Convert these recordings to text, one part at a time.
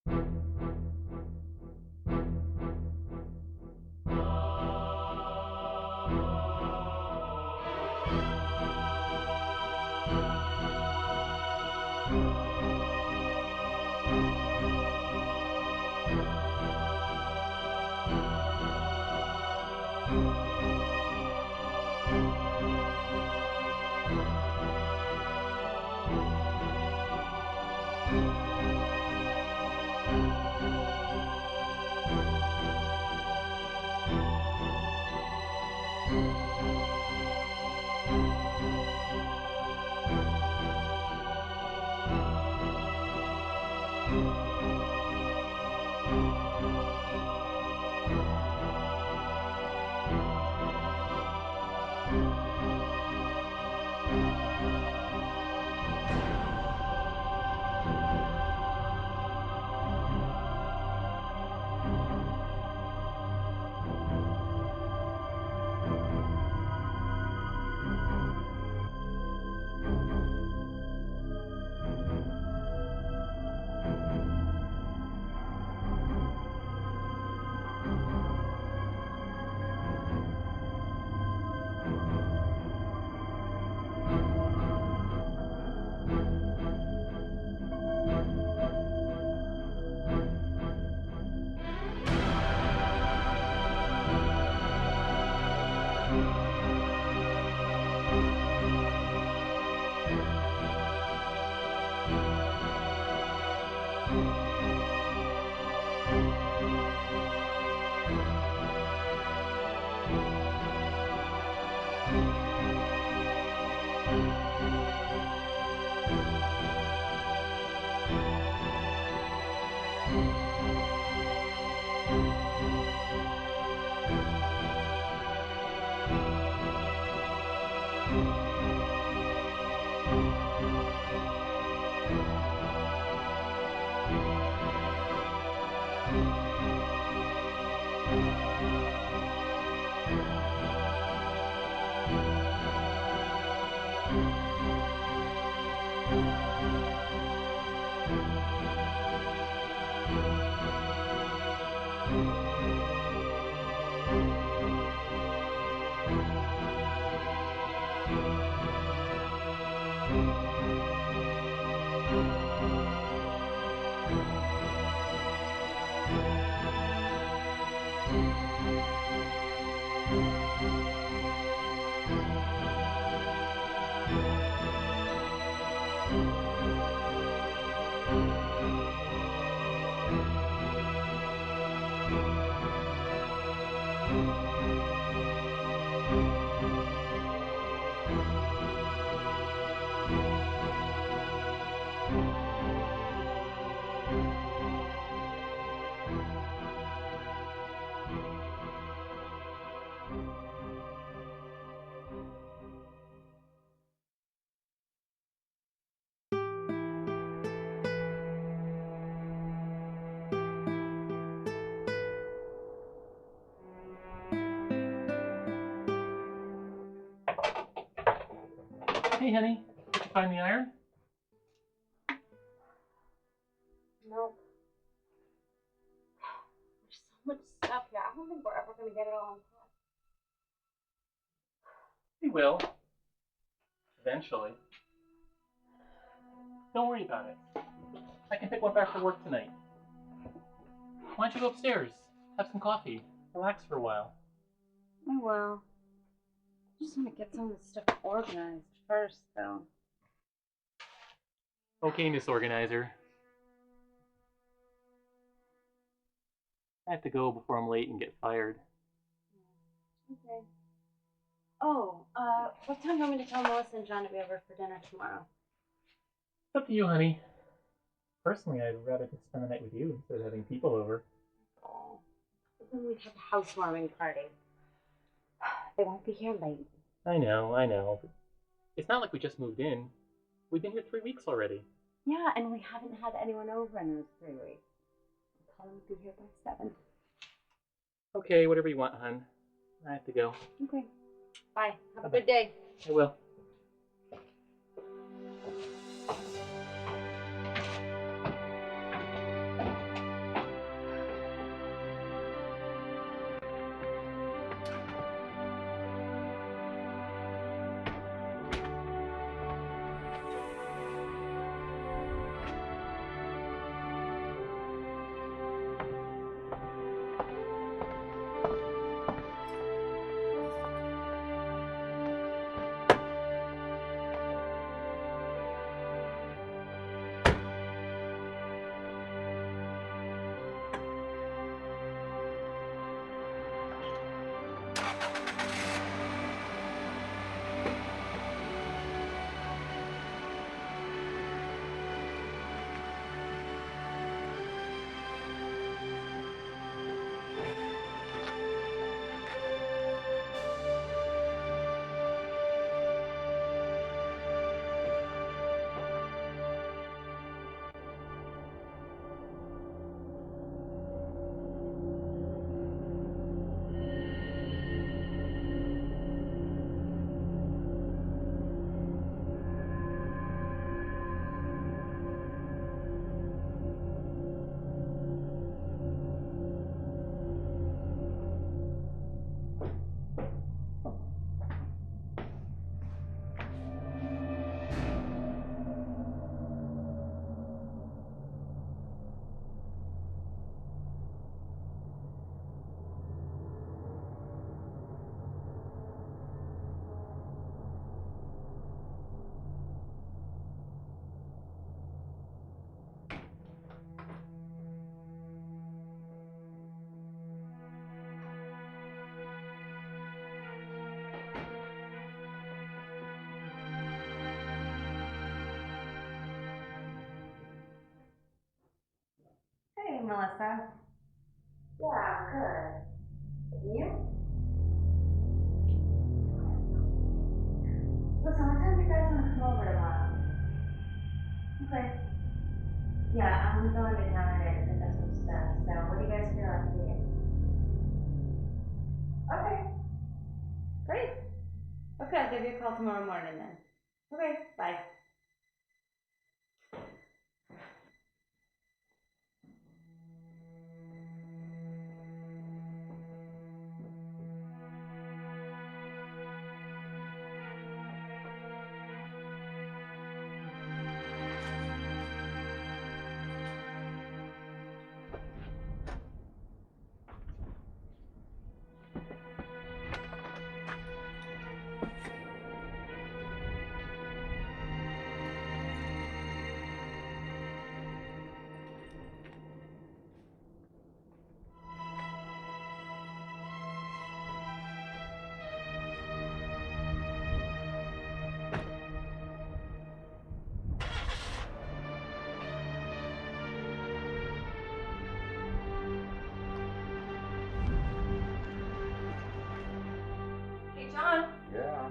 Hey, honey, did you find the iron? Nope. There's so much stuff here. I don't think we're ever going to get it all unpacked. We will. Eventually. Don't worry about it. I can pick one back for work tonight. Why don't you go upstairs? Have some coffee. Relax for a while. I will. I just want to get some of this stuff organized first, though. Okay, Miss Organizer. I have to go before I'm late and get fired. Okay. Oh, what time do you want me to tell Melissa and John to be over for dinner tomorrow? It's up to you, honey. Personally, I'd rather just spend the night with you instead of having people over. Oh, but then we'd have a housewarming party. They won't be here late. I know. But it's not like we just moved in. We've been here 3 weeks already. Yeah, and we haven't had anyone over in those 3 weeks. I'll probably be here by 7. Okay, whatever you want, hon. I have to go. Okay. Bye. Have a good day. I will. Melissa. Yeah, good. You? Listen, what time do you guys want to come over tomorrow? Okay. Yeah, I'm going to town today to pick up some stuff, so what do you guys feel like doing? Okay. Great. Okay, I'll give you a call tomorrow morning then. Okay, bye. Hey, John. Yeah.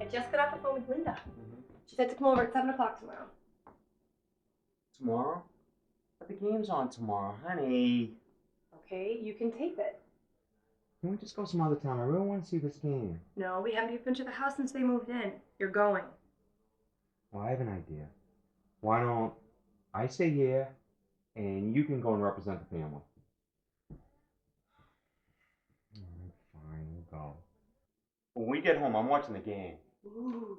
I just got off the phone with Linda. Mm-hmm. She said to come over at 7 o'clock tomorrow. Tomorrow? But the game's on tomorrow, honey. Okay, you can tape it. Can we just go some other time? I really want to see this game. No, we haven't even been to the house since they moved in. You're going. Well, I have an idea. Why don't I say yeah, and you can go and represent the family? Fine, we'll go. When we get home, I'm watching the game. Ooh.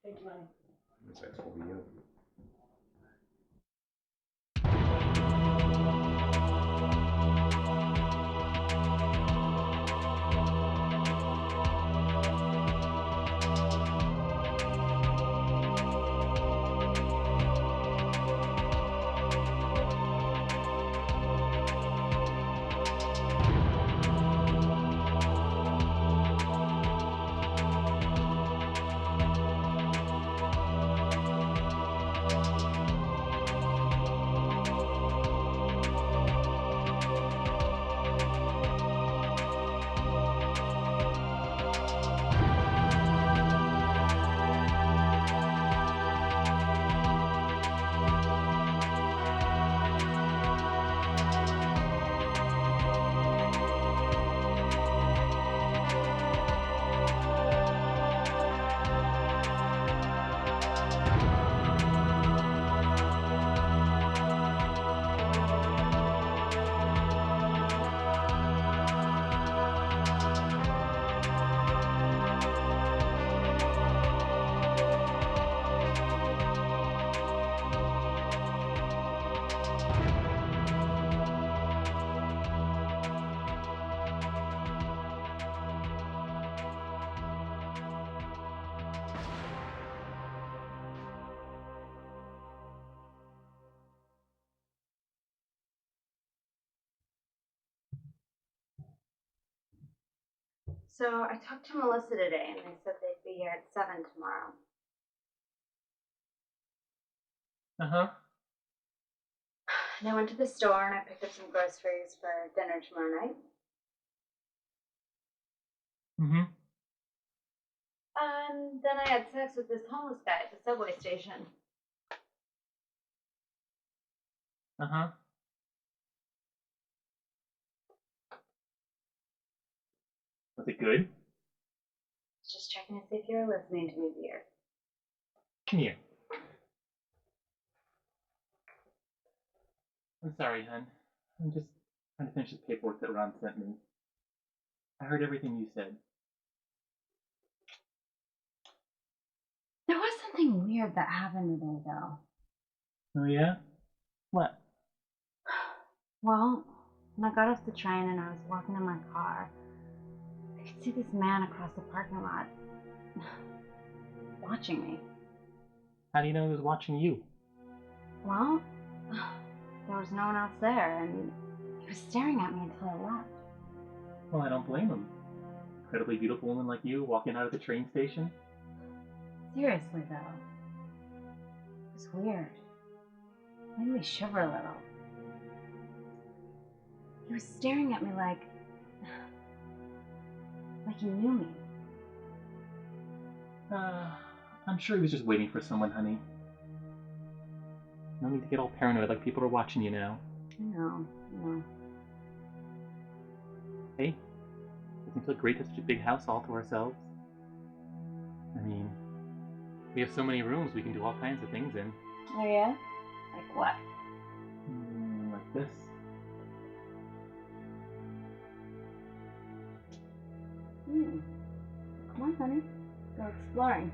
Thank you, honey. That's over you. So I talked to Melissa today, and they said they'd be here at 7 tomorrow. Uh-huh. And I went to the store, and I picked up some groceries for dinner tomorrow night. Mm-hmm. And then I had sex with this homeless guy at the subway station. Uh-huh. Was it good? Just checking to see if you're listening to me, dear. Come here. I'm sorry, hon. I'm just trying to finish this paperwork that Ron sent me. I heard everything you said. There was something weird that happened today, though. Oh, yeah? What? Well, when I got off the train and I was walking in my car, I could see this man across the parking lot watching me. How do you know he was watching you? Well, there was no one else there, and he was staring at me until I left. Well, I don't blame him. Incredibly beautiful woman like you walking out of the train station. Seriously, though. It was weird. It made me shiver a little. He was staring at me like he knew me. I'm sure he was just waiting for someone, honey. No need to get all paranoid like people are watching you now. No. Hey, doesn't it feel great to have such a big house all to ourselves? I mean, we have so many rooms we can do all kinds of things in. Oh yeah? Like what? Like this. Come on, honey. Go exploring.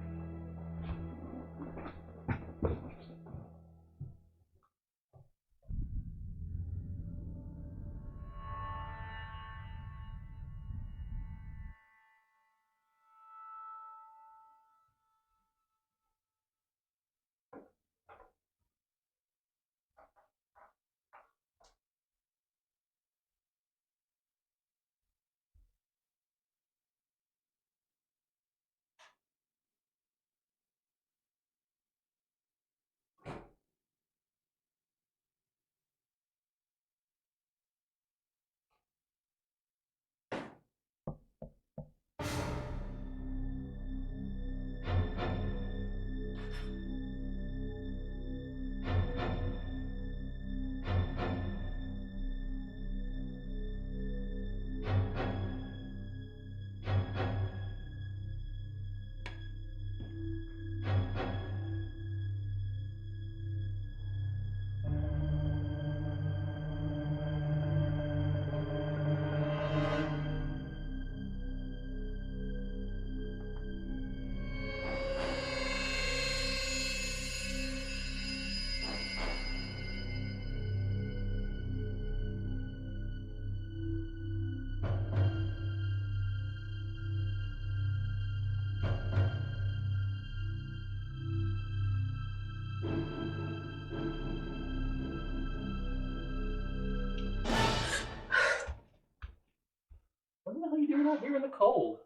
What the hell are you doing out here in the cold?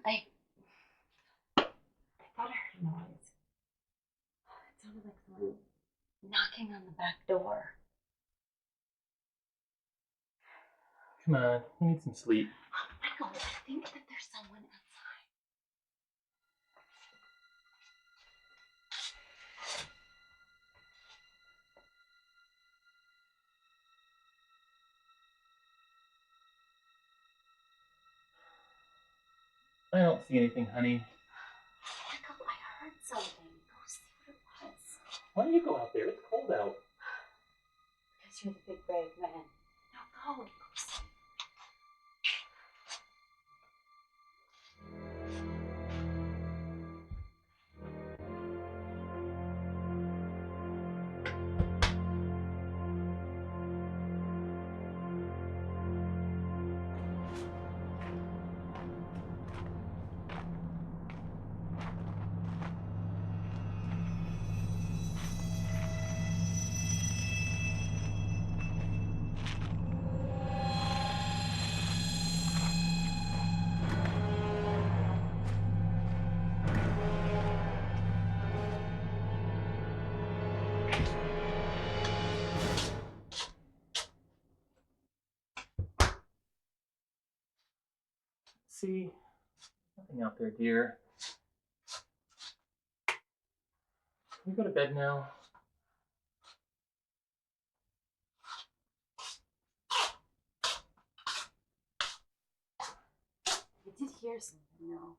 I thought I heard a noise. It sounded like someone knocking on the back door. Come on, you need some sleep. Michael, I think that there's someone outside. I don't see anything, honey. Michael, I heard something. Go see what it was. Why don't you go out there? It's cold out. Because you're the big brave man. Now go see. See? Nothing out there, dear. Can you go to bed now? I did hear something, though.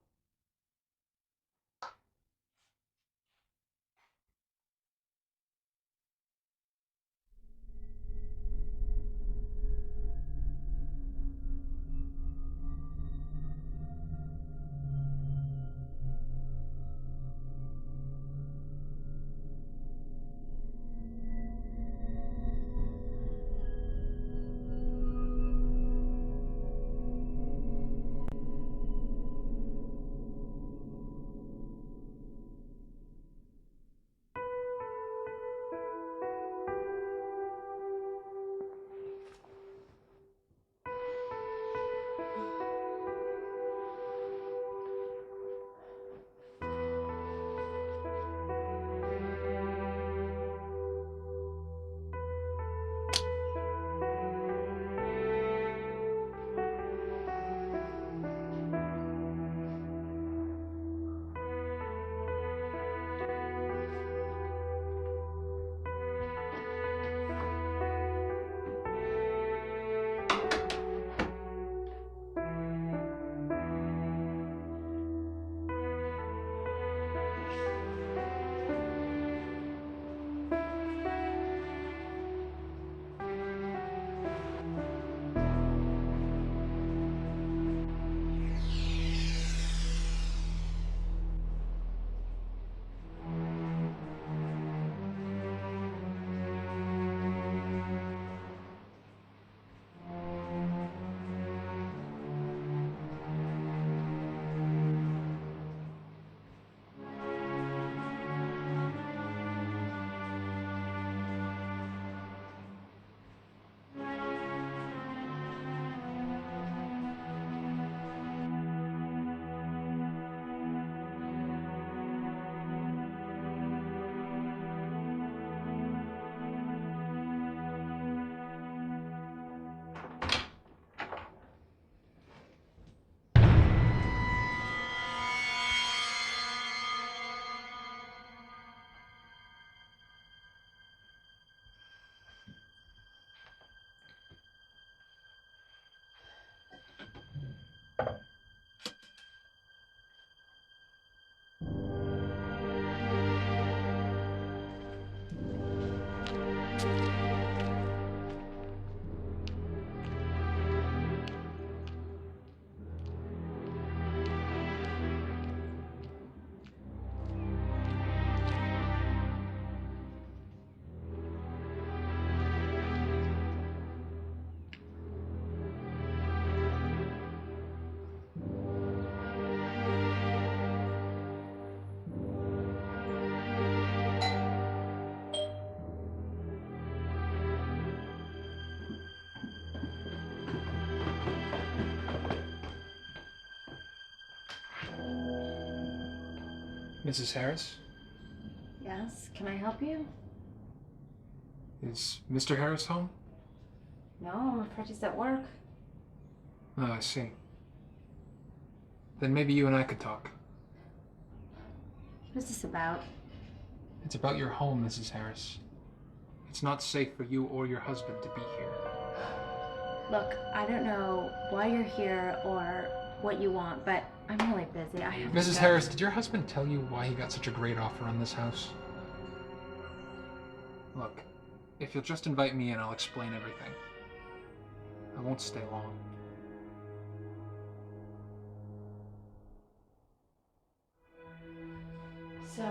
Mrs. Harris? Yes, can I help you? Is Mr. Harris home? No, I'm afraid he's at work. Oh, I see. Then maybe you and I could talk. What is this about? It's about your home, Mrs. Harris. It's not safe for you or your husband to be here. Look, I don't know why you're here or what you want, but I'm really busy. I have to Mrs. go. Harris, did your husband tell you why he got such a great offer on this house? Look, if you'll just invite me in, I'll explain everything. I won't stay long. So,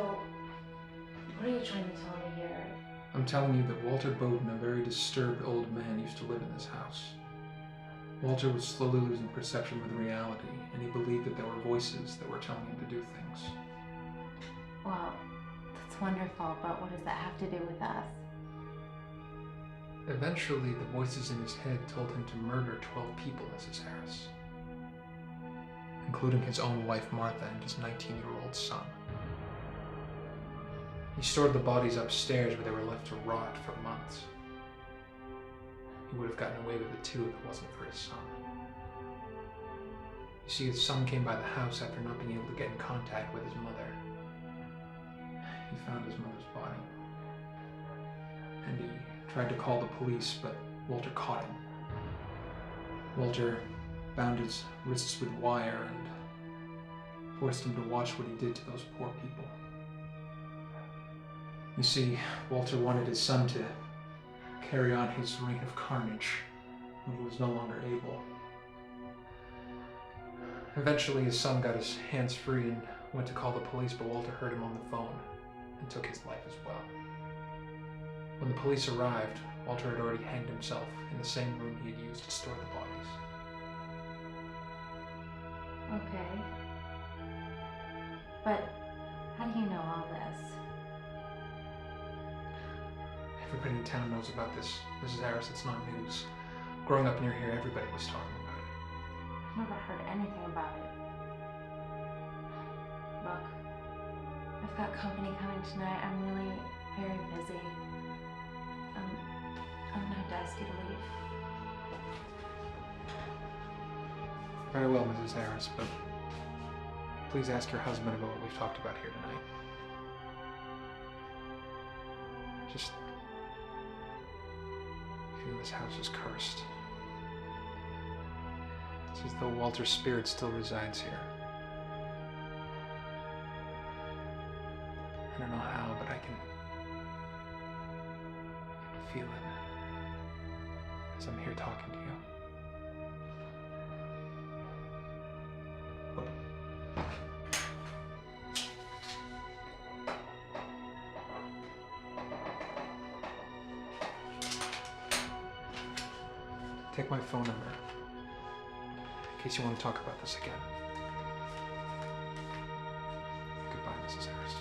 what are you trying to tell me here? I'm telling you that Walter Bowden, a very disturbed old man, used to live in this house. Walter was slowly losing perception with reality, and he believed that there were voices that were telling him to do things. Well, that's wonderful, but what does that have to do with us? Eventually, the voices in his head told him to murder 12 people, Mrs. Harris, including his own wife Martha and his 19-year-old son. He stored the bodies upstairs where they were left to rot for months. He would have gotten away with it too if it wasn't for his son. You see, his son came by the house after not being able to get in contact with his mother. He found his mother's body. And he tried to call the police, but Walter caught him. Walter bound his wrists with wire and forced him to watch what he did to those poor people. You see, Walter wanted his son to carry on his reign of carnage when he was no longer able. Eventually, his son got his hands free and went to call the police, but Walter heard him on the phone and took his life as well. When the police arrived, Walter had already hanged himself in the same room he had used to store the bodies. Okay. But how do you know all this? Everybody in town knows about this, Mrs. Harris. It's not news. Growing up near here, everybody was talking about it. I've never heard anything about it. Look, I've got company coming tonight. I'm really very busy. I'm gonna have to ask you to leave. Very well, Mrs. Harris, but please ask your husband about what we've talked about here tonight. Just feel this house is cursed. It's as though Walter's spirit still resides here. I don't know how, but I can feel it as I'm here talking to you. Take my phone number, in case you want to talk about this again. Goodbye, Mrs. Harris.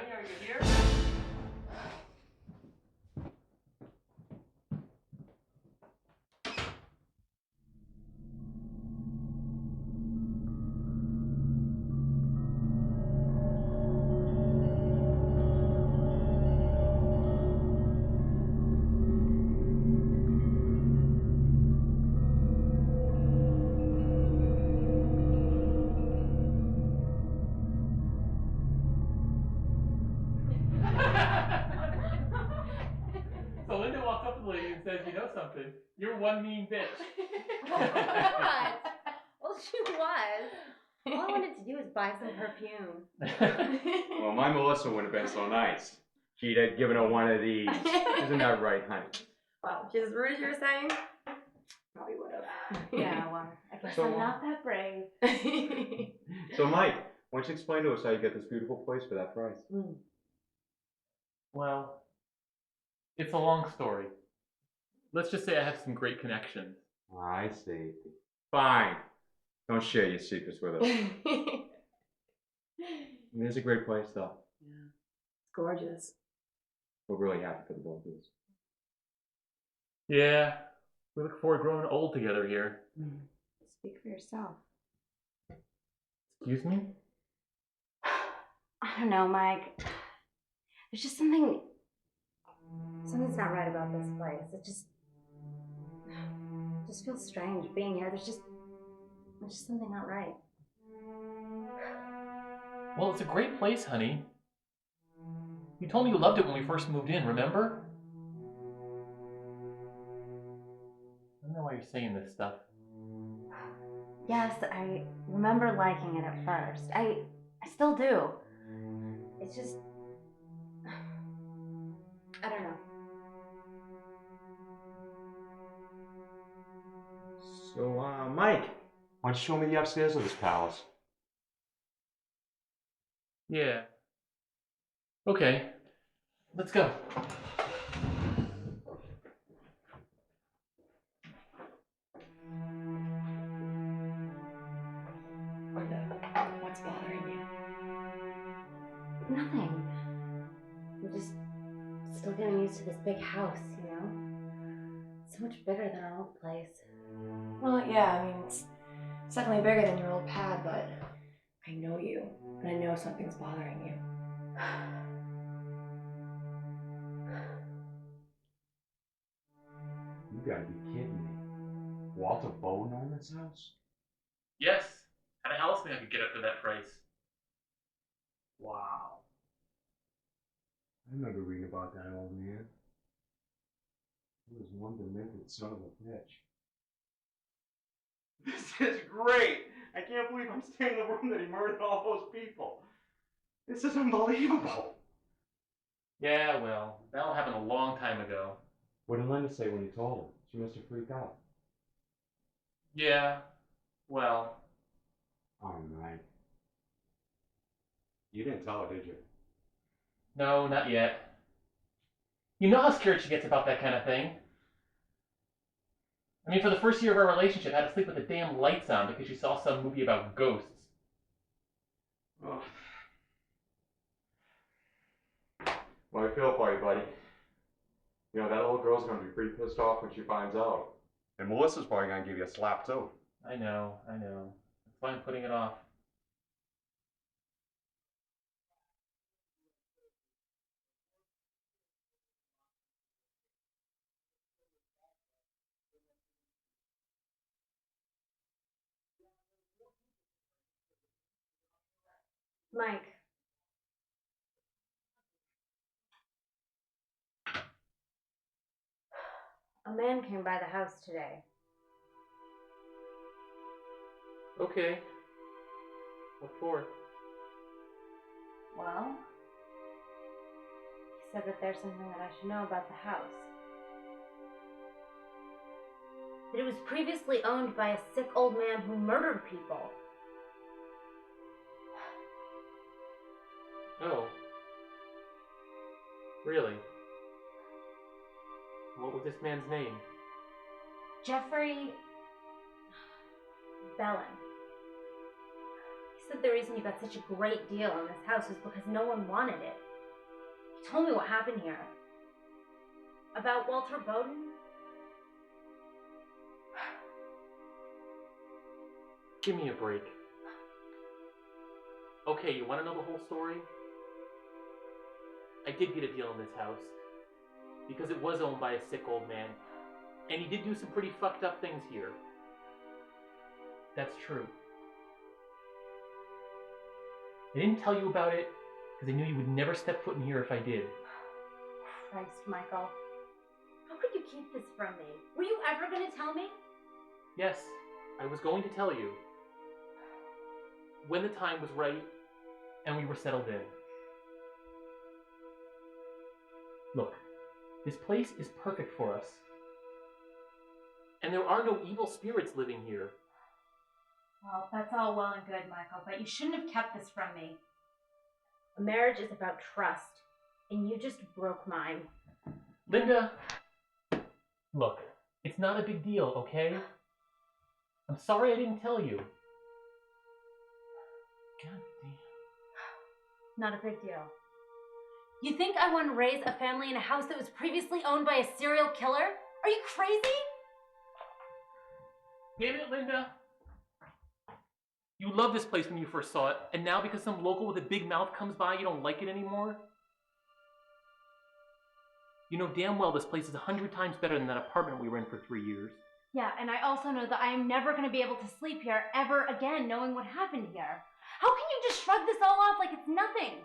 honey, are you here? So Linda walks up to the lady and says, "You know something? You're one mean bitch." What? Well, she was. All I wanted to do was buy some perfume. Well, my Melissa wouldn't have been so nice. She'd have given her one of these. Isn't that right, honey? Wow, she's as rude as you were saying? Probably would have. Yeah, well, I guess So, I'm not that brave. So, Mike, why don't you explain to us how you get this beautiful place for that price? Well, it's a long story. Let's just say I have some great connections. I see. Fine. Don't share your secrets with us. It is a great place, though. Yeah. It's gorgeous. We're really happy for the both of us. Yeah, we look forward to growing old together here. Speak for yourself. Excuse me? I don't know, Mike. There's just something's not right about this place. It just feels strange being here. There's just something not right. Well, it's a great place, honey. You told me you loved it when we first moved in, remember? I don't know why you're saying this stuff. Yes, I remember liking it at first. I still do. It's just, I don't know. So, Mike, why don't you show me the upstairs of this palace? Yeah. Okay. Let's go. What's bothering you? Nothing. I'm just still getting used to this big house, you know? It's so much bigger than our old place. Well, yeah, I mean, it's definitely bigger than your old pad, but I know you, and I know something's bothering you. You gotta be kidding me. Walter Bowden owned this house? Yes. How the hell else think I could get it for that price? Wow. I remember reading about that old man. He was one demented son of a bitch. This is great! I can't believe I'm staying in the room that he murdered all those people. This is unbelievable. Yeah, well, that all happened a long time ago. What did Linda say when you told her? She must have freaked out. Yeah, well. Oh, Mike. You didn't tell her, did you? No, not yet. You know how scared she gets about that kind of thing. I mean, for the first year of our relationship, I had to sleep with the damn lights on because she saw some movie about ghosts. Oh. Well, I feel for you, buddy. You know, that little girl's gonna be pretty pissed off when she finds out. And Melissa's probably gonna give you a slap, too. I know. That's why I'm putting it off. Mike. A man came by the house today. Okay. What for? Well, he said that there's something that I should know about the house. That it was previously owned by a sick old man who murdered people. Oh. Really? What was this man's name? Jeffrey Bellin. He said the reason you got such a great deal on this house was because no one wanted it. You told me what happened here. About Walter Bowden? Give me a break. Okay, you want to know the whole story? I did get a deal in this house. Because it was owned by a sick old man. And he did do some pretty fucked up things here. That's true. I didn't tell you about it because I knew you would never step foot in here if I did. Christ, Michael. How could you keep this from me? Were you ever going to tell me? Yes, I was going to tell you. When the time was right and we were settled in. Look, this place is perfect for us. And there are no evil spirits living here. Well, that's all well and good, Michael, but you shouldn't have kept this from me. A marriage is about trust, and you just broke mine. Linda! Look, it's not a big deal, okay? I'm sorry I didn't tell you. God damn. Not a big deal. You think I want to raise a family in a house that was previously owned by a serial killer? Are you crazy? Damn it, Linda! You loved this place when you first saw it, and now because some local with a big mouth comes by, you don't like it anymore? You know damn well this place is 100 times better than that apartment we were in for 3 years. Yeah, and I also know that I am never going to be able to sleep here ever again knowing what happened here. How can you just shrug this all off like it's nothing?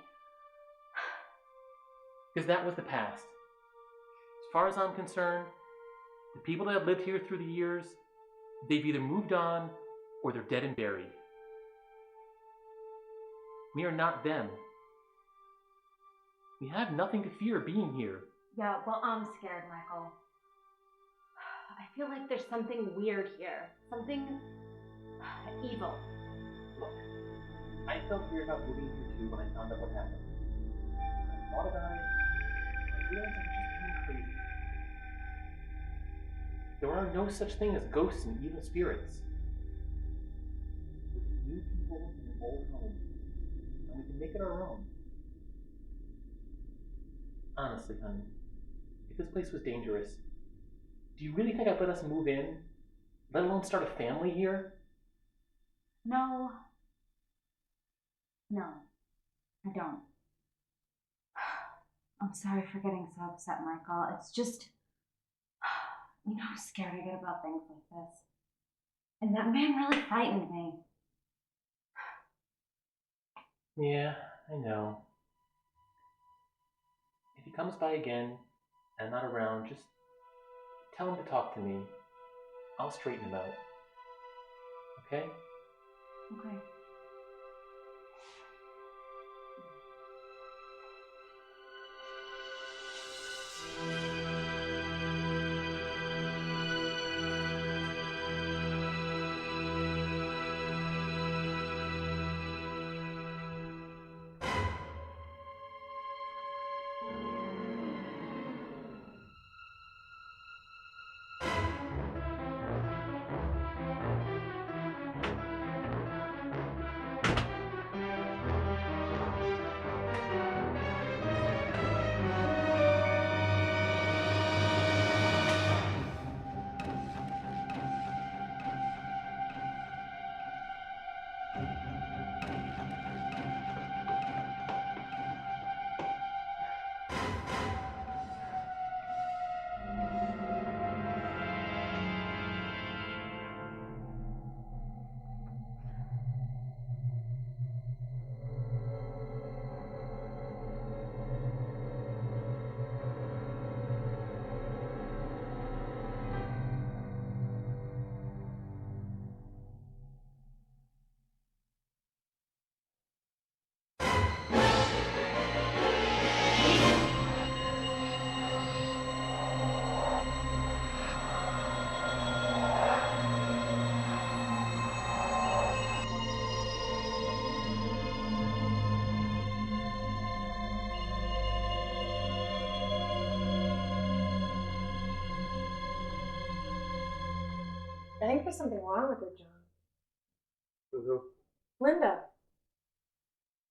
Because that was the past. As far as I'm concerned, the people that have lived here through the years, they've either moved on or they're dead and buried. We are not them. We have nothing to fear being here. Yeah, well, I'm scared, Michael. I feel like there's something weird here. Something evil. Look, I felt weird about moving here too when I found out what happened. I thought about it, and I realized I was just being crazy. There are no such thing as ghosts and evil spirits. We're just new people in an old home, and we can make it our own. Honestly, honey, if this place was dangerous, do you really think I'd let us move in, let alone start a family here? No. No, I don't. I'm sorry for getting so upset, Michael. It's just, you know how scared I get about things like this. And that man really frightened me. Yeah, I know. If he comes by again, and I'm not around, just tell him to talk to me. I'll straighten him out. Okay? Okay. I think there's something wrong with her, John. Who? Linda.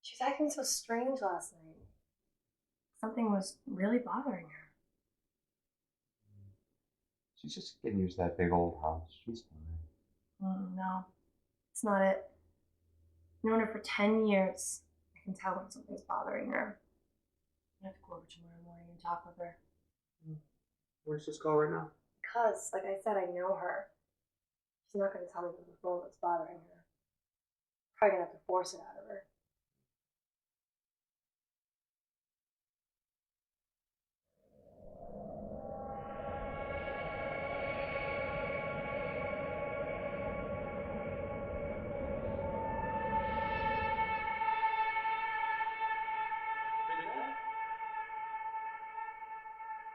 She was acting so strange last night. something was really bothering her. She's just getting used to that big old house. She's fine. No, it's not it. I've known her for 10 years. I can tell when something's bothering her. I have to go over tomorrow morning and talk with her. Where's this call right now? Because, like I said, I know her. She's not going to tell me over the phone what's bothering her. Probably going to have to force it out of her.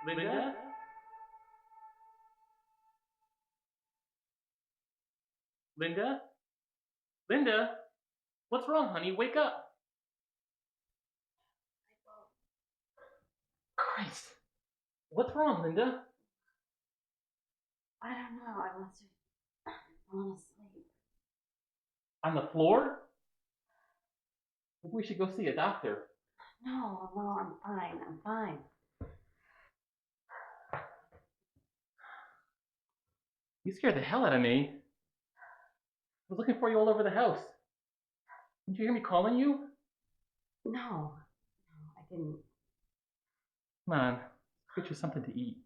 Linda? Linda? Linda? What's wrong, honey? Wake up! Christ! What's wrong, Linda? I don't know. I must have fallen asleep. On the floor? Maybe we should go see a doctor. No, I'm fine. I'm fine. You scared the hell out of me. I was looking for you all over the house. Didn't you hear me calling you? No, I didn't. Come on, get you something to eat.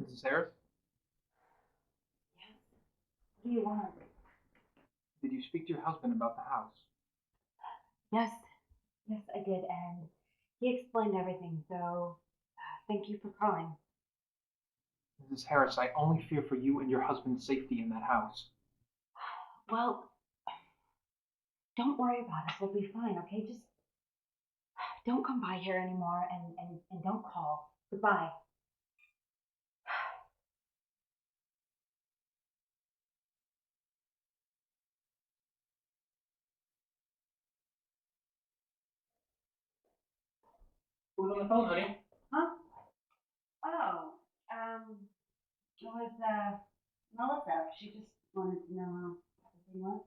Mrs. Harris? Yes. What do you want? Did you speak to your husband about the house? Yes, I did, and he explained everything, so thank you for calling. Mrs. Harris, I only fear for you and your husband's safety in that house. Well, don't worry about us. We'll be fine, okay? Just don't come by here anymore and don't call. Goodbye. Who's on the phone, honey? Huh? Oh, it was, Melissa. She just wanted to know how everything was.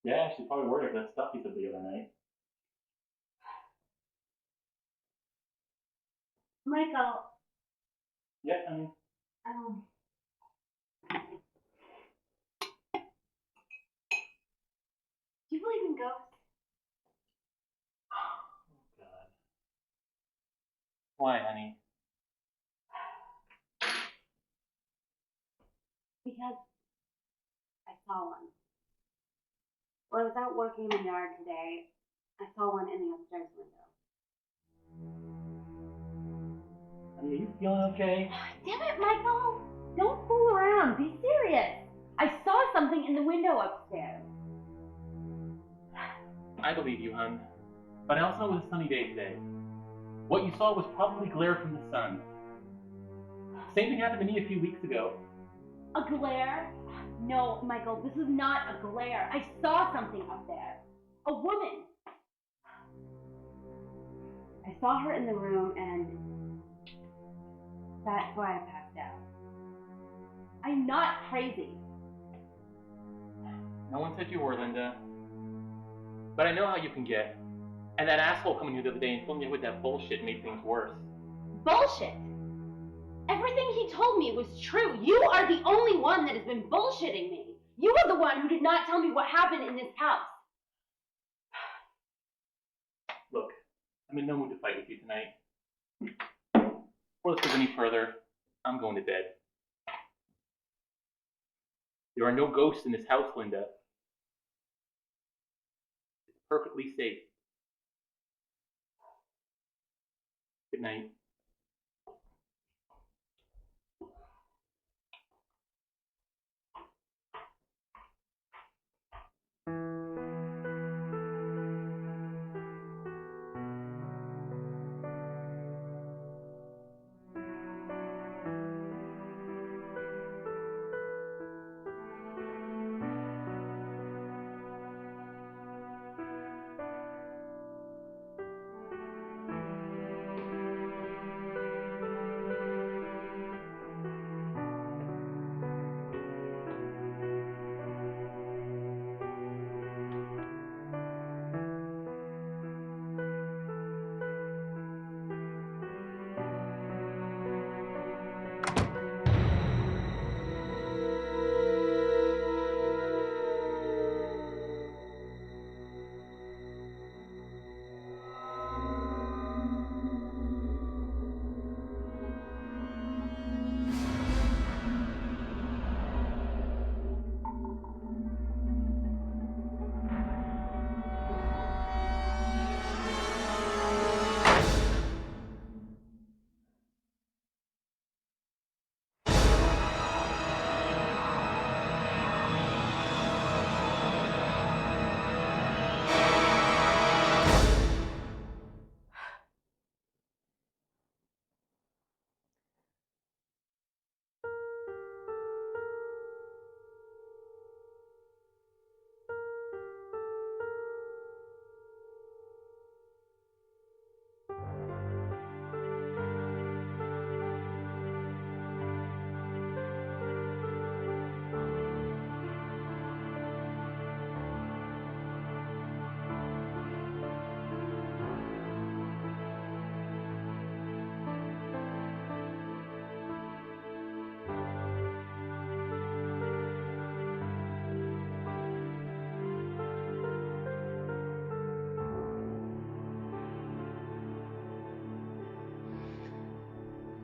Yeah, she's probably worried about that stuff you said the other night. Michael, Yeah, honey. do you believe in ghosts? Oh, God. Why, honey? Because I saw one. Well, I was out working in the yard today. I saw one in the upstairs window. Honey, are you feeling okay? Damn it, Michael! Don't fool around. Be serious. I saw something in the window upstairs. I believe you, hon. But I also know it was a sunny day today. What you saw was probably glare from the sun. Same thing happened to me a few weeks ago. A glare? No, Michael, this is not a glare. I saw something up there. A woman. I saw her in the room, and that's why I passed out. I'm not crazy. No one said you were, Linda. But I know how you can get. And that asshole coming here the other day and filling you with that bullshit made things worse. Bullshit! Everything he told me was true. You are the only one that has been bullshitting me. You are the one who did not tell me what happened in this house. Look, I'm in no mood to fight with you tonight. Before this goes any further, I'm going to bed. There are no ghosts in this house, Linda. It's perfectly safe. Good night.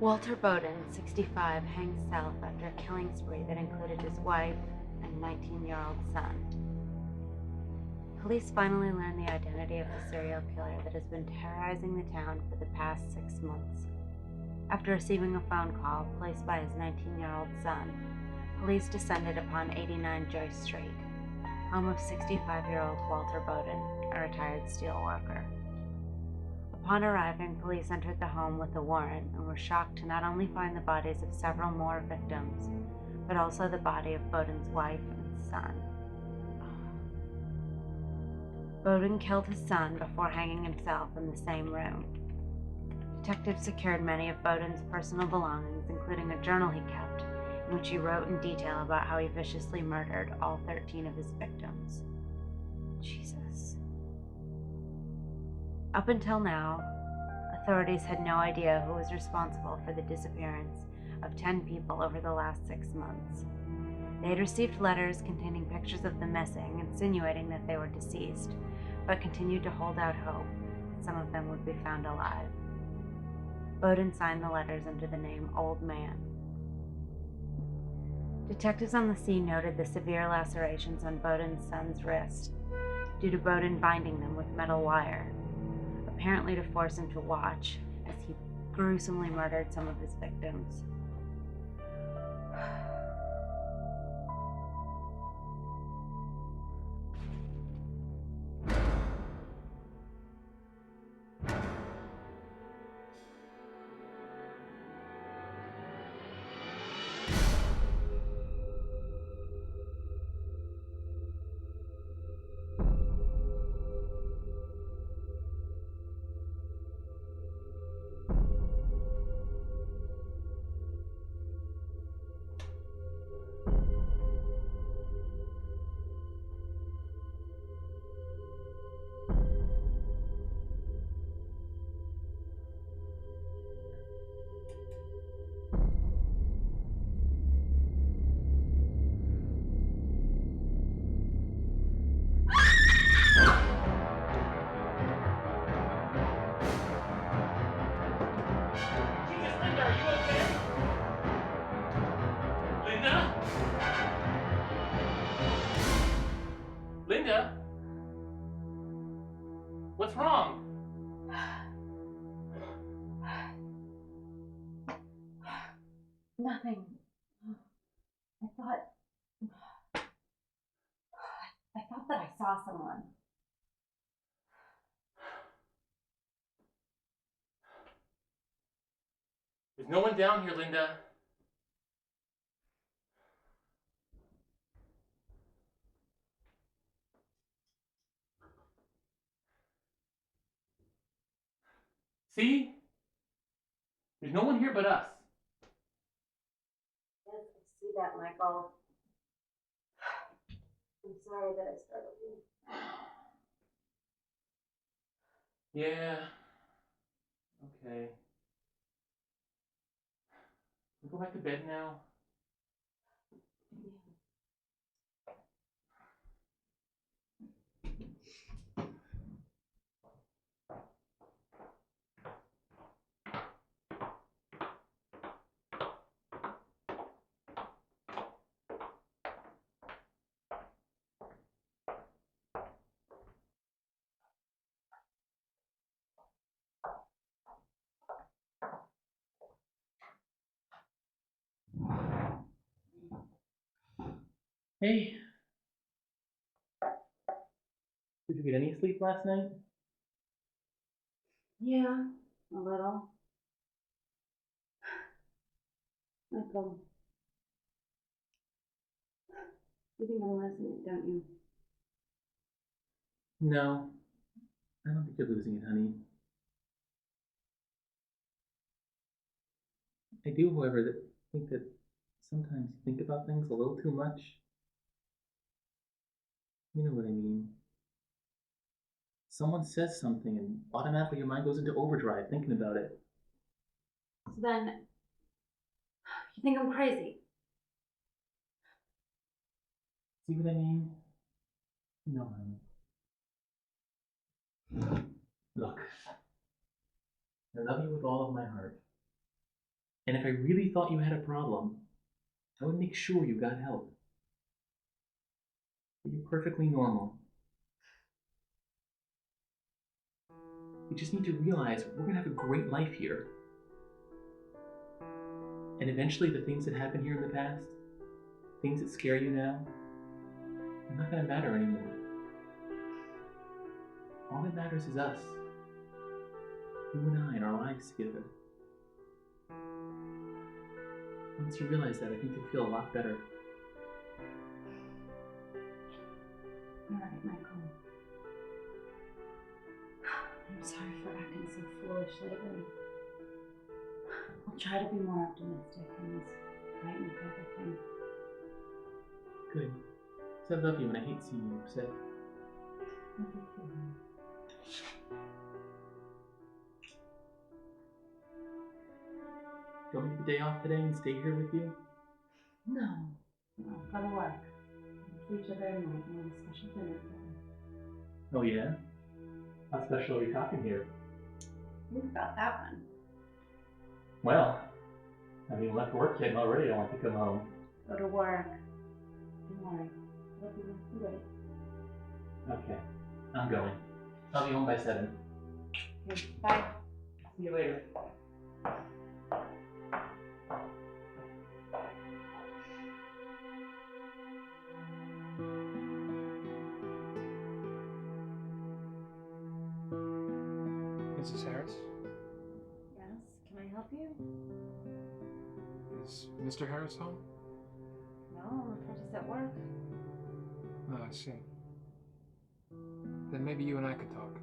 Walter Bowden, 65, hangs self after a killing spree that included his wife and 19-year-old son. Police finally learn the identity of the serial killer that has been terrorizing the town for the past 6 months. After receiving a phone call placed by his 19-year-old son, police descended upon 89 Joyce Street, home of 65-year-old Walter Bowden, a retired steelworker. Upon arriving, police entered the home with a warrant and were shocked to not only find the bodies of several more victims, but also the body of Bowden's wife and son. Bowden killed his son before hanging himself in the same room. Detectives secured many of Bowden's personal belongings, including a journal he kept, in which he wrote in detail about how he viciously murdered all 13 of his victims. Jesus. Up until now, authorities had no idea who was responsible for the disappearance of 10 people over the last 6 months. They had received letters containing pictures of the missing, insinuating that they were deceased, but continued to hold out hope that some of them would be found alive. Bowden signed the letters under the name Old Man. Detectives on the scene noted the severe lacerations on Bowden's son's wrist, due to Bowden binding them with metal wire, apparently to force him to watch as he gruesomely murdered some of his victims. Linda? What's wrong? Nothing. I thought that I saw someone. There's no one down here, Linda. See? There's no one here but us. Yes, I see that, Michael. I'm sorry that I startled you. Yeah. Okay. We go back to bed now. Hey. Did you get any sleep last night? Yeah, a little. Michael, you think I'm losing it, don't you? No. I don't think you're losing it, honey. I do, however, think that sometimes you think about things a little too much. You know what I mean. Someone says something and automatically your mind goes into overdrive thinking about it. So then, you think I'm crazy? See what I mean? No, honey. Look, I love you with all of my heart. And if I really thought you had a problem, I would make sure you got help. But you're perfectly normal. We just need to realize we're gonna have a great life here. And eventually the things that happened here in the past, things that scare you now, are not gonna matter anymore. All that matters is us. You and I and our lives together. Once you realize that, I think you'll feel a lot better. All right, Michael. I'm sorry for acting so foolish lately. I'll try to be more optimistic in this frightened of everything. Good. 'Cause I love you and I hate seeing you upset. Love you too, honey. Do you want me to take the day off today and stay here with you? No, gotta work. We'll see each other tonight and we'll have a special dinner together. Oh yeah? How special are we talking here? Think about that one. Well, I haven't even left work yet and already I want to come home. Go to work. Don't worry. I'll be home too late. Okay, I'm going. I'll be home by 7. Okay, bye. See you later. Mrs. Harris? Yes, can I help you? Is Mr. Harris home? No, I'm afraid he's at work. Oh, I see. Then maybe you and I could talk.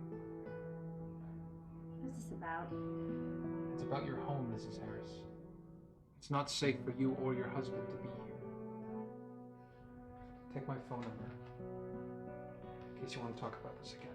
What's this about? It's about your home, Mrs. Harris. It's not safe for you or your husband to be here. Take my phone number, in case you want to talk about this again.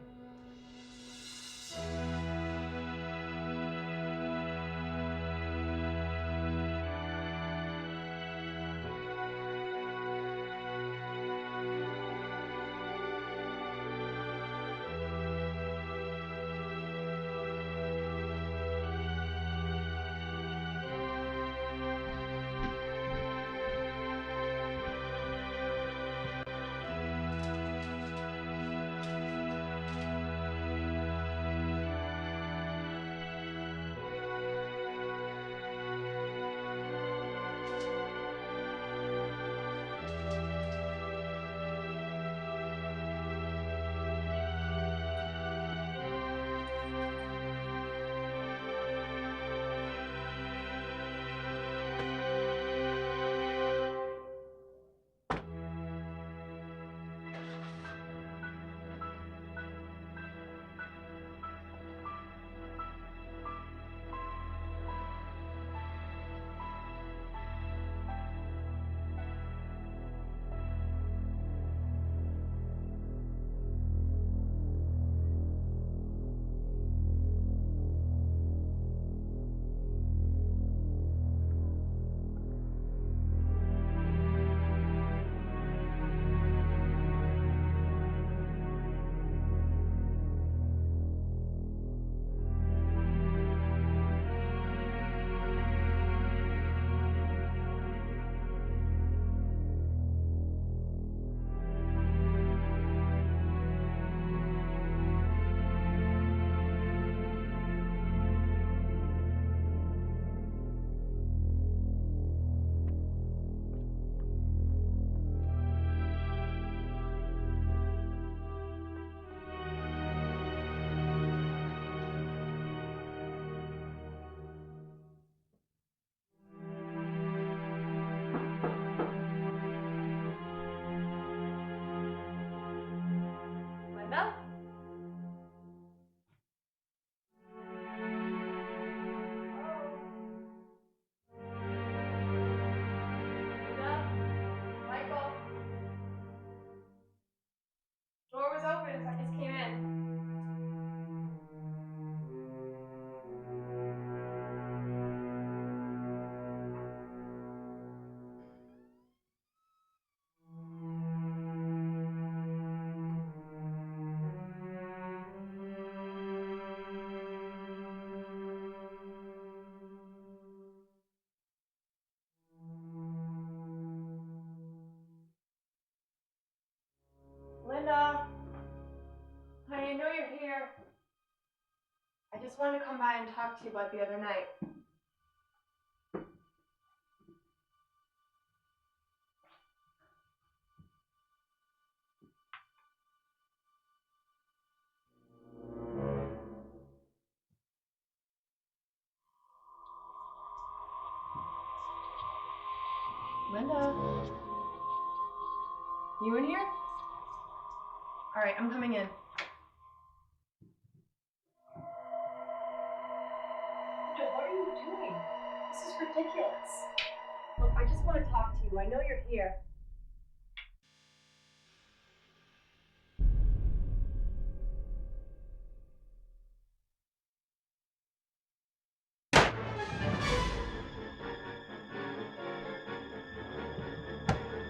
just wanted to come by and talk to you about the other night. Linda? You in here? Alright, I'm coming in. Linda, what are you doing? This is ridiculous. Look, I just want to talk to you. I know you're here.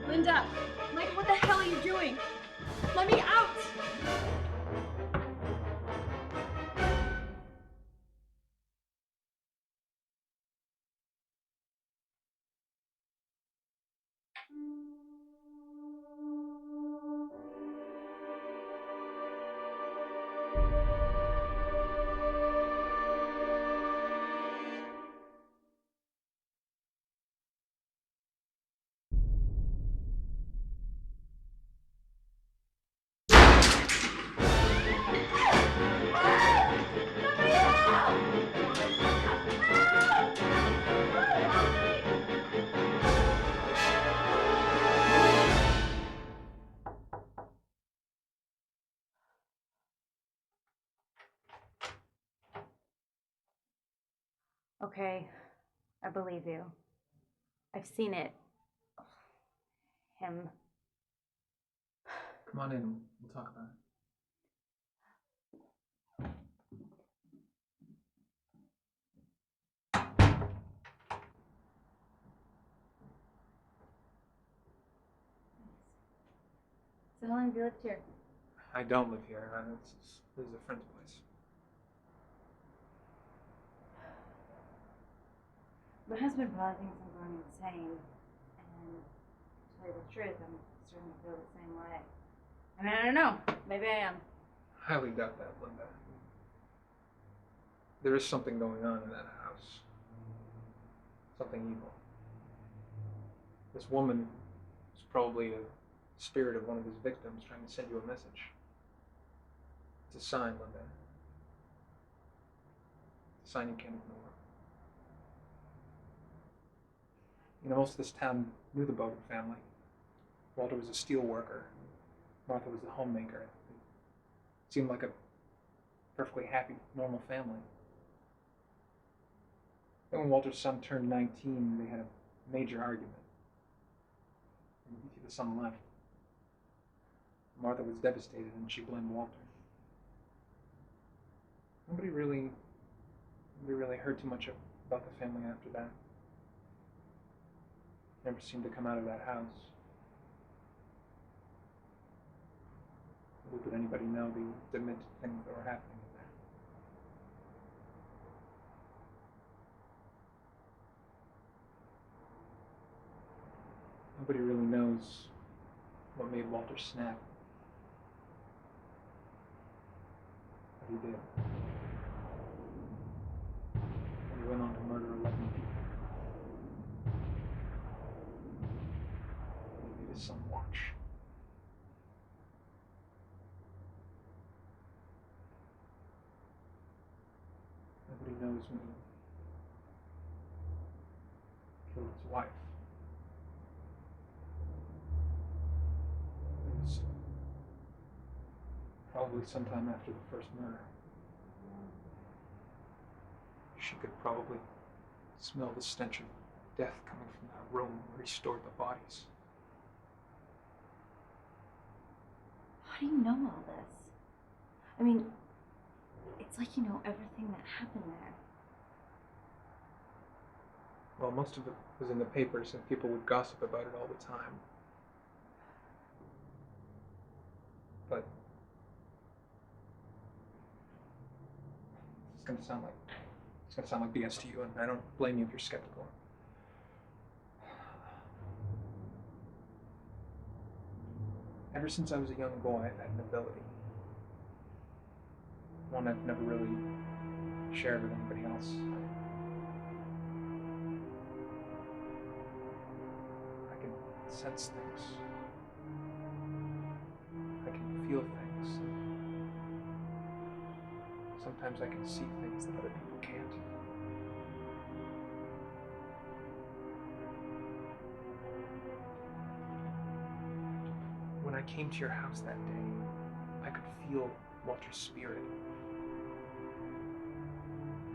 Linda! Mike, what the hell are you doing? Let me out! Okay, I believe you. I've seen it. Him. Come on in. We'll talk about it. So how long have you lived here? I don't live here. This is a friend's place. My husband probably thinks I'm going insane, and to tell you the truth, I'm starting to feel the same way. I mean, I don't know. Maybe I am. Highly doubt that, Linda. There is something going on in that house. Something evil. This woman is probably a spirit of one of his victims trying to send you a message. It's a sign, Linda. It's a sign you can't ignore. You know, most of this town knew the Bowden family. Walter was a steel worker. Martha was the homemaker. It seemed like a perfectly happy, normal family. Then when Walter's son turned 19, they had a major argument. And the son left. Martha was devastated and she blamed Walter. Nobody really heard too much about the family after that. Never seemed to come out of that house. Little did anybody know the demented things that were happening in there. Nobody really knows what made Walter snap. But he did. And he went on to murder 11 people. He made his son watch. Nobody knows when he killed his wife. It was probably sometime after the first murder. She could probably smell the stench of death coming from that room where he stored the bodies. How do you know all this? I mean, it's like you know everything that happened there. Well, most of it was in the papers and people would gossip about it all the time. But it's gonna sound like BS to you, and I don't blame you if you're skeptical. Ever since I was a young boy, I've had an ability. One I've never really share it with anybody else. I can sense things. I can feel things. Sometimes I can see things that other people can't. When I came to your house that day, I could feel Walter's spirit.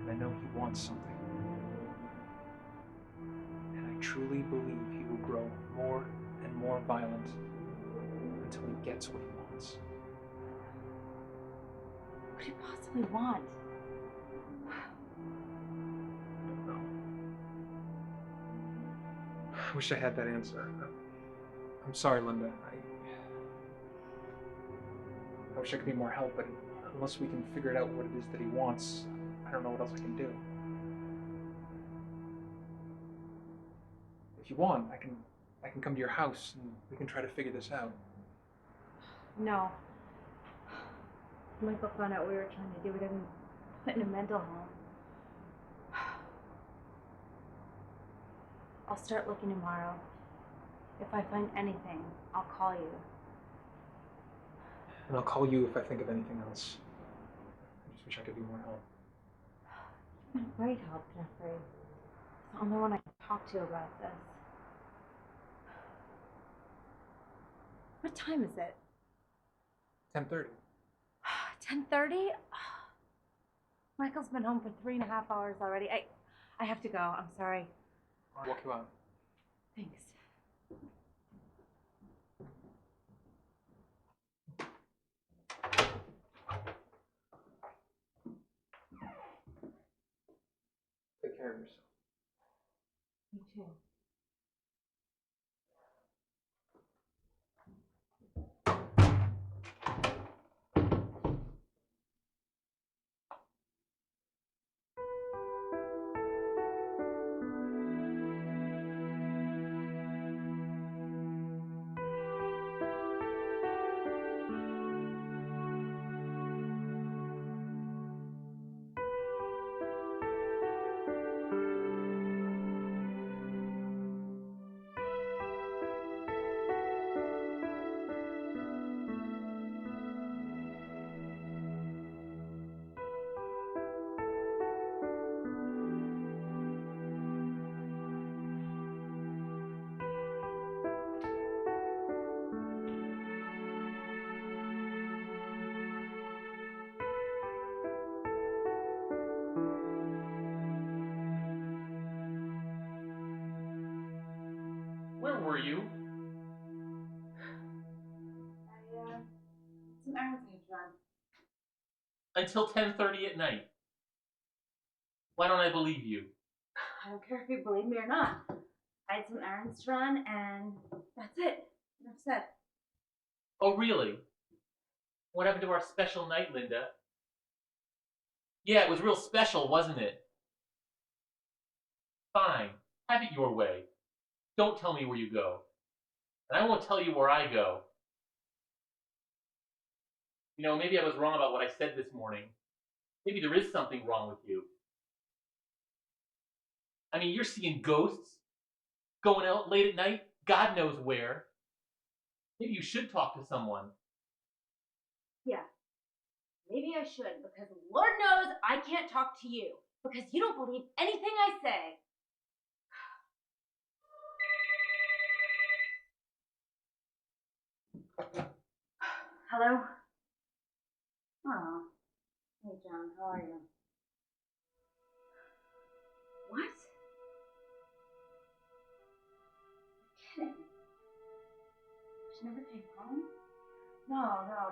And I know he wants something. And I truly believe he will grow more and more violent until he gets what he wants. What could he possibly want? I don't know. I wish I had that answer. I'm sorry, Linda. I wish I could be more help, but unless we can figure it out what it is that he wants, I don't know what else I can do. If you want, I can come to your house and we can try to figure this out. No. Michael found out we were trying to do it and put in a mental home. I'll start looking tomorrow. If I find anything, I'll call you. And I'll call you if I think of anything else. I just wish I could be more help. You've been great help, Jeffrey. It's the only one I can talk to about this. What time is it? 10:30. 10:30? Michael's been home for 3.5 hours already. I have to go. I'm sorry. I'll walk you out. Thanks. Take care of yourself. You too. Where were you? Some errands I need to run. Until 10:30 at night. Why don't I believe you? I don't care if you believe me or not. I had some errands to run, and that's it. Enough said. Oh, really? What happened to our special night, Linda? Yeah, it was real special, wasn't it? Fine. Have it your way. Don't tell me where you go. And I won't tell you where I go. You know, maybe I was wrong about what I said this morning. Maybe there is something wrong with you. I mean, you're seeing ghosts, going out late at night, God knows where. Maybe you should talk to someone. Yeah. Maybe I should, because Lord knows I can't talk to you, because you don't believe anything I say. Hello? Oh. Hey, John, how are you? What? You're kidding. She never came home? No,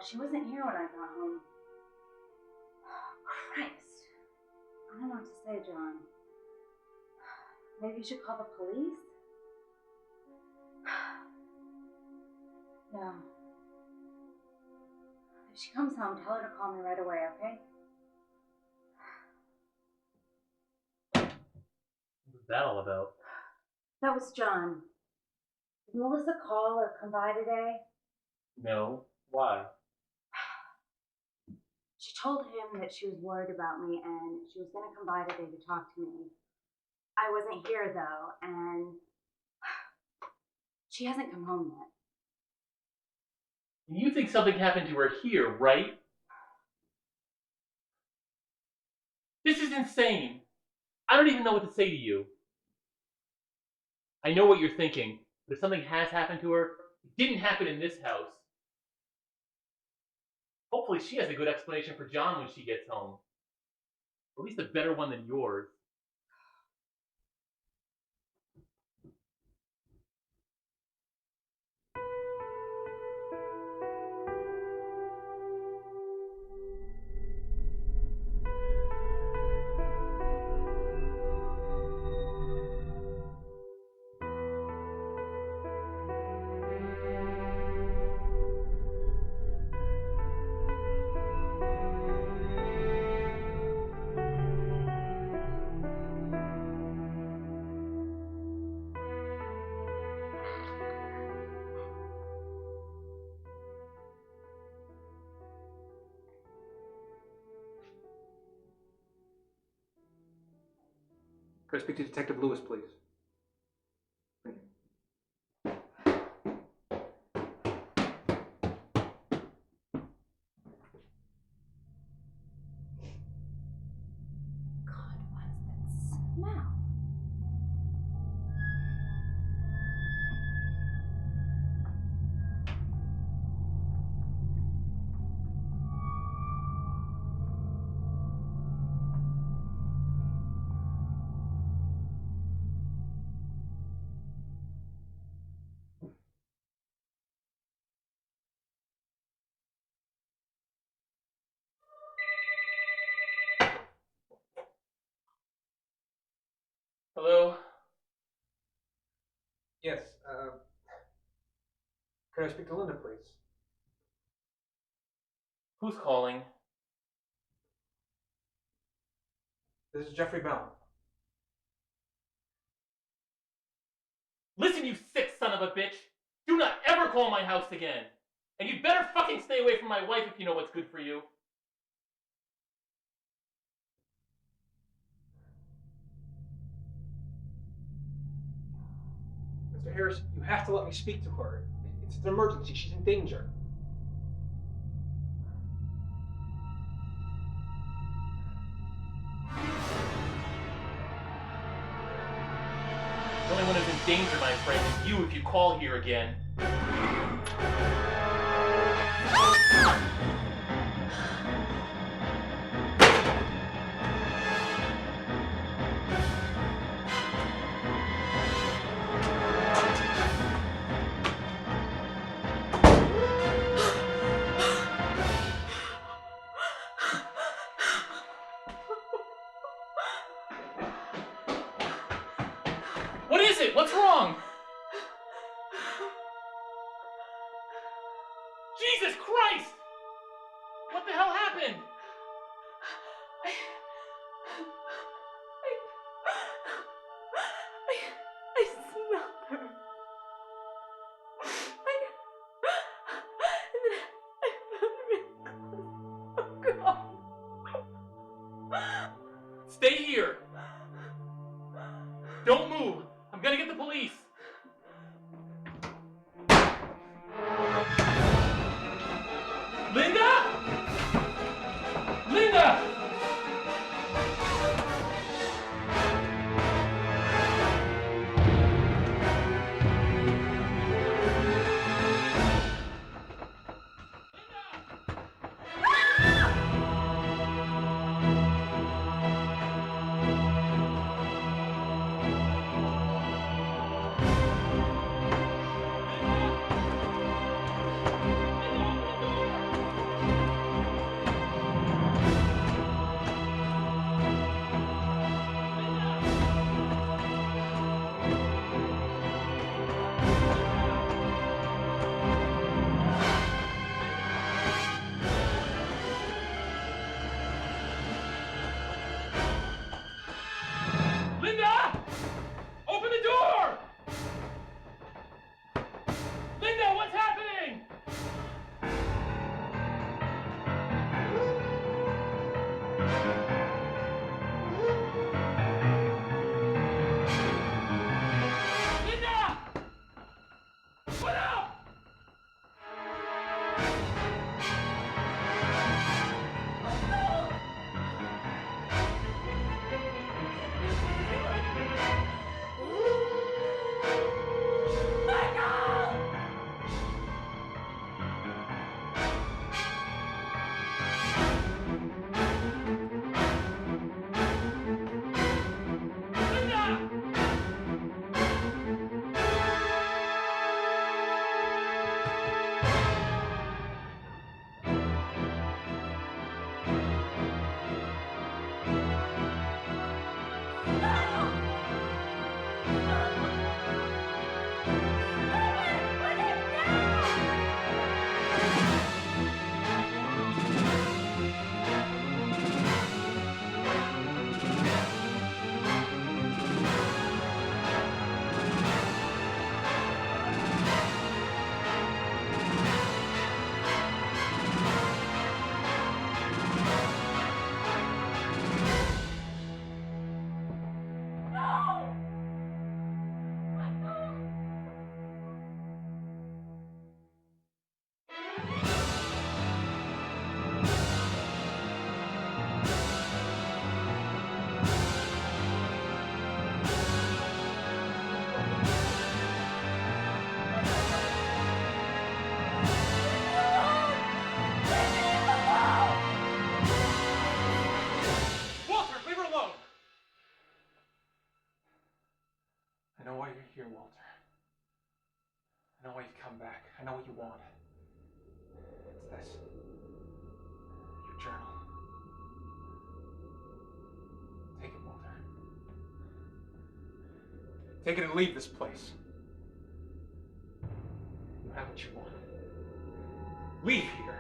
she wasn't here when I got home. Christ. I don't know what to say, John. Maybe you should call the police? Yeah. If she comes home, tell her to call me right away, okay? What was that all about? That was John. Did Melissa call or come by today? No. Why? She told him that she was worried about me and she was going to come by today to talk to me. I wasn't here though, and she hasn't come home yet. You think something happened to her here, right? This is insane. I don't even know what to say to you. I know what you're thinking, but if something has happened to her, it didn't happen in this house. Hopefully she has a good explanation for John when she gets home. At least a better one than yours. Could I speak to Detective Lewis, please? God, what's that smell? Hello? Yes, could I speak to Linda, please? Who's calling? This is Jeffrey Bell. Listen, you sick son of a bitch! Do not ever call my house again! And you'd better fucking stay away from my wife if you know what's good for you. Mr. Harris, you have to let me speak to her. It's an emergency. She's in danger. The only one who's in danger, my friend, is you if you call here again. What is it? What's wrong? Jesus Christ! What the hell happened? I smelled her. And then I found her in the closet. Oh, God. Stay here. Don't move. I'm gonna get the police. Linda! Linda! know why you're here, Walter. I know why you've come back. I know what you want. It's this. Your journal. Take it, Walter. Take it and leave this place. You have what you want. Leave here.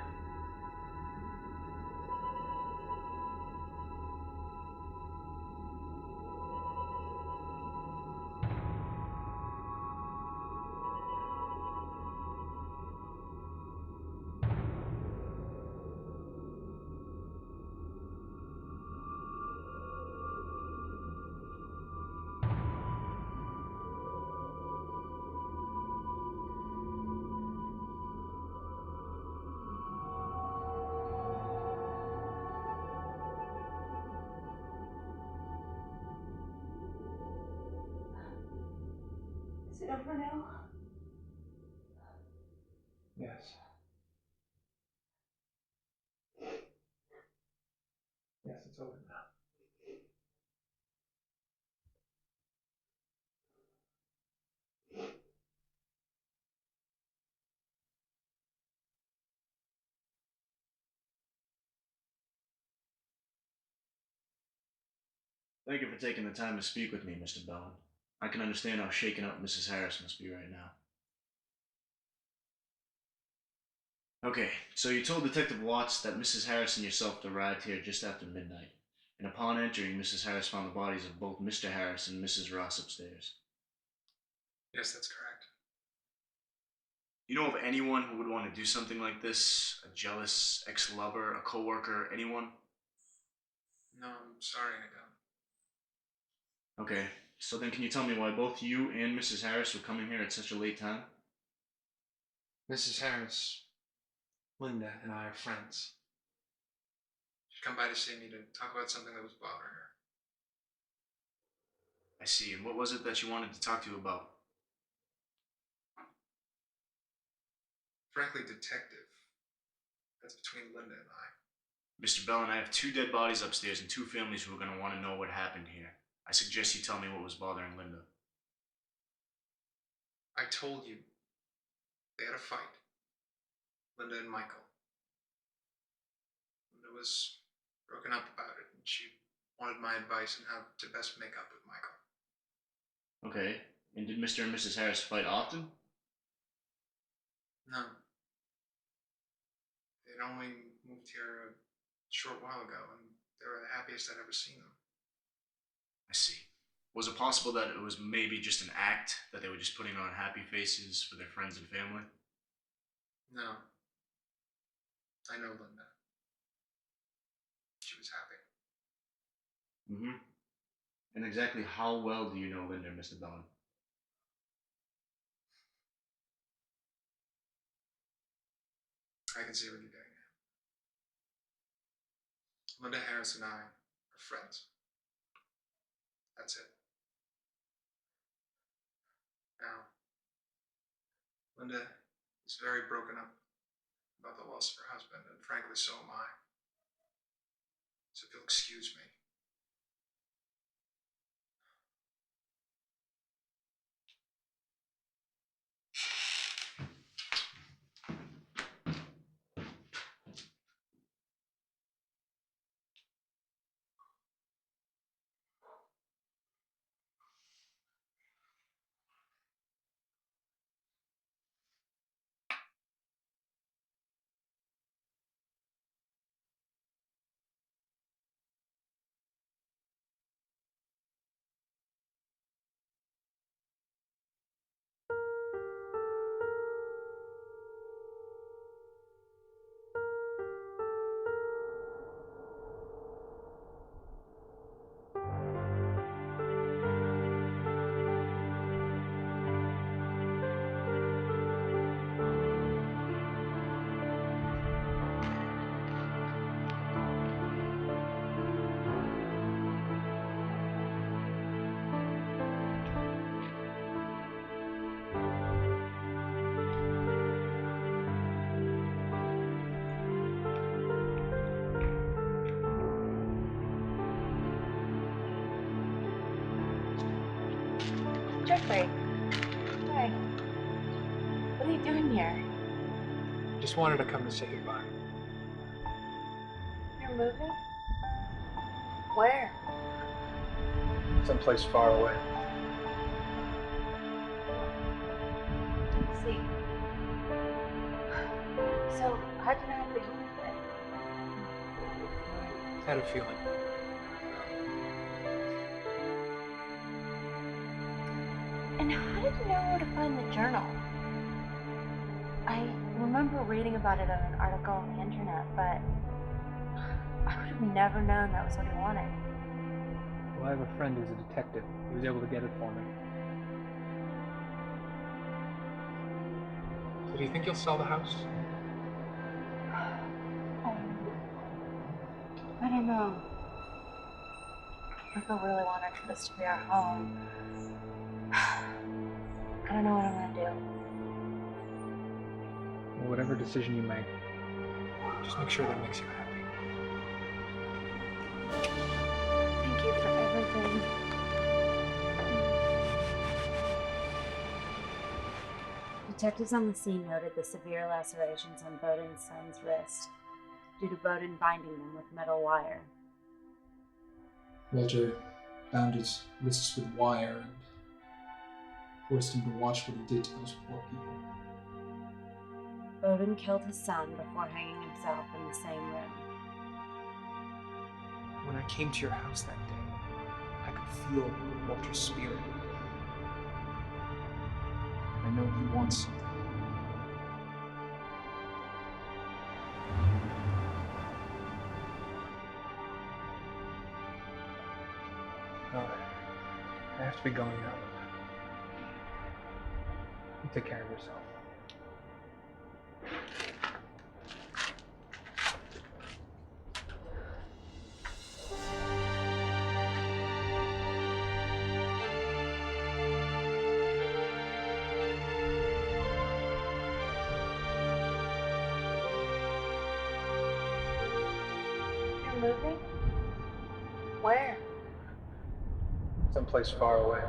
Is it over now? Yes. Yes, it's over now. Thank you for taking the time to speak with me, Mr. Bellin. I can understand how shaken up Mrs. Harris must be right now. Okay, so you told Detective Watts that Mrs. Harris and yourself arrived here just after midnight, and upon entering, Mrs. Harris found the bodies of both Mr. Harris and Mrs. Ross upstairs. Yes, that's correct. You know of anyone who would want to do something like this? A jealous ex-lover, a coworker, anyone? No, I'm sorry, I don't. Okay, so then can you tell me why both you and Mrs. Harris were coming here at such a late time? Mrs. Harris, Linda, and I are friends. She'd come by to see me to talk about something that was bothering her. I see, and what was it that you wanted to talk to you about? Frankly, detective. That's between Linda and I. Mr. Bellin, I have 2 dead bodies upstairs and 2 families who are going to want to know what happened here. I suggest you tell me what was bothering Linda. I told you. They had a fight. Linda and Michael. Linda was broken up about it, and she wanted my advice on how to best make up with Michael. Okay, and did Mr. and Mrs. Harris fight often? No. They'd only moved here a short while ago, and they were the happiest I'd ever seen them. I see. Was it possible that it was maybe just an act, that they were just putting on happy faces for their friends and family? No. I know Linda. She was happy. Mm-hmm. And exactly how well do you know Linda, Mr. Bellin? I can see what you're getting at. Linda Harris and I are friends. That's it. Now, Linda is very broken up about the loss of her husband, and frankly, so am I. So if you'll excuse me. Jeffrey. Hi. What are you doing here? Just wanted to come to say goodbye. You're moving? Where? Someplace far away. Let's see. So, how'd you know how to be moving? Had a feeling. And how did you know where to find the journal? I remember reading about it on an article on the internet, but I would have never known that was what he wanted. Well, I have a friend who's a detective. He was able to get it for me. So do you think you'll sell the house? I don't know. Michael really wanted for this to be our home. I don't know what I'm gonna do. Well, whatever decision you make, just make sure that makes you happy. Thank you for everything. Detectives on the scene noted the severe lacerations on Bowden's son's wrist due to Bowden binding them with metal wire. Walter bound his wrists with wire and forced him to watch what he did to those poor people. Bowden killed his son before hanging himself in the same room. When I came to your house that day, I could feel Walter's spirit. I know he wants something. Oh, I have to be going now. You take care of yourself. You're moving? Where? Someplace far away.